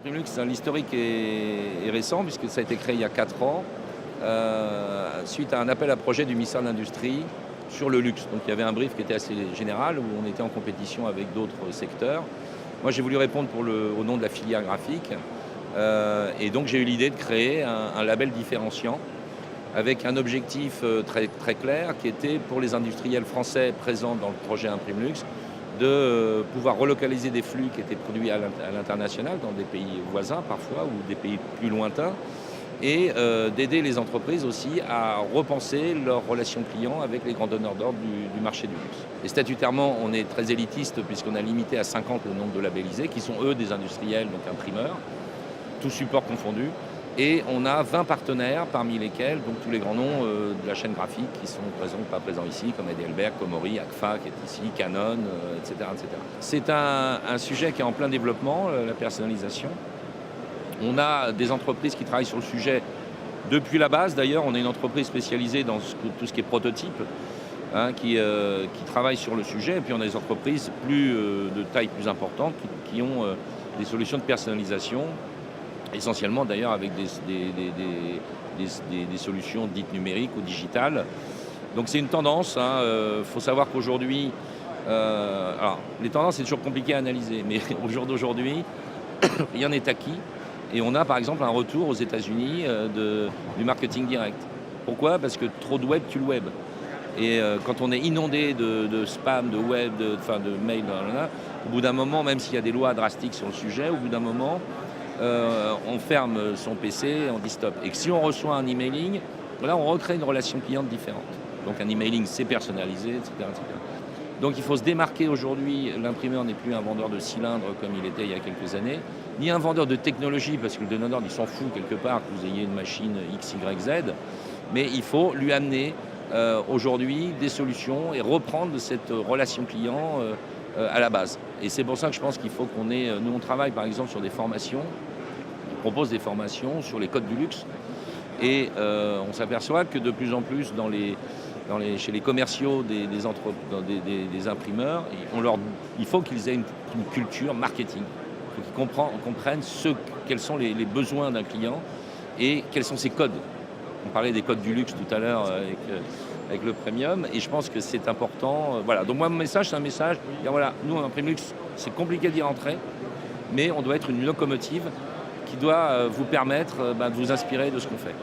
Imprimlux, l'historique est récent puisque ça a été créé il y a 4 ans suite à un appel à projet du ministère de l'Industrie sur le luxe. Donc il y avait un brief qui était assez général où on était en compétition avec d'autres secteurs. Moi j'ai voulu répondre au nom de la filière graphique et donc j'ai eu l'idée de créer un label différenciant avec un objectif très clair qui était pour les industriels français présents dans le projet Imprimlux de pouvoir relocaliser des flux qui étaient produits à l'international, dans des pays voisins parfois, ou des pays plus lointains, et d'aider les entreprises aussi à repenser leurs relations clients avec les grands donneurs d'ordre du marché du luxe. Et statutairement, on est très élitiste puisqu'on a limité à 50 le nombre de labellisés, qui sont eux des industriels, donc imprimeurs, tous supports confondus. Et on a 20 partenaires, parmi lesquels donc, tous les grands noms de la chaîne graphique qui sont présents ou pas présents ici, comme Heidelberg, Komori, Agfa qui est ici, Canon, etc., etc. C'est un sujet qui est en plein développement, la personnalisation. On a des entreprises qui travaillent sur le sujet depuis la base. D'ailleurs, on est une entreprise spécialisée dans tout ce qui est prototype, qui travaille sur le sujet. Et puis on a des entreprises de taille plus importante qui ont des solutions de personnalisation, essentiellement d'ailleurs avec des solutions dites numériques ou digitales. Donc c'est une tendance. Faut savoir qu'aujourd'hui, alors les tendances c'est toujours compliqué à analyser, mais au jour d'aujourd'hui, rien n'est acquis. Et on a par exemple un retour aux États-Unis du marketing direct. Pourquoi? Parce que trop de web tue le web. Et quand on est inondé de spam, de web, de mails, au bout d'un moment, même s'il y a des lois drastiques sur le sujet, au bout d'un moment, on ferme son PC, on dit stop. Et que si on reçoit un emailing, là on recrée une relation cliente différente. Donc un emailing c'est personnalisé, etc., etc. Donc il faut se démarquer aujourd'hui. L'imprimeur n'est plus un vendeur de cylindres comme il était il y a quelques années, ni un vendeur de technologie, parce que le donneur d'ordre il s'en fout quelque part que vous ayez une machine X, Y, Z. Mais il faut lui amener aujourd'hui des solutions et reprendre cette relation client à la base. Et c'est pour ça que je pense qu'il faut qu'on ait... Nous, on travaille par exemple sur des formations, on propose des formations sur les codes du luxe. Et on s'aperçoit que de plus en plus chez les commerciaux des imprimeurs, il faut qu'ils aient une culture marketing. Il faut qu'ils comprennent quels sont les besoins d'un client et quels sont ses codes. On parlait des codes du luxe tout à l'heure avec le premium, et je pense que c'est important. Voilà. Donc moi, mon message, c'est un message, voilà, nous, en Imprimlux, c'est compliqué d'y rentrer, mais on doit être une locomotive qui doit vous permettre de vous inspirer de ce qu'on fait.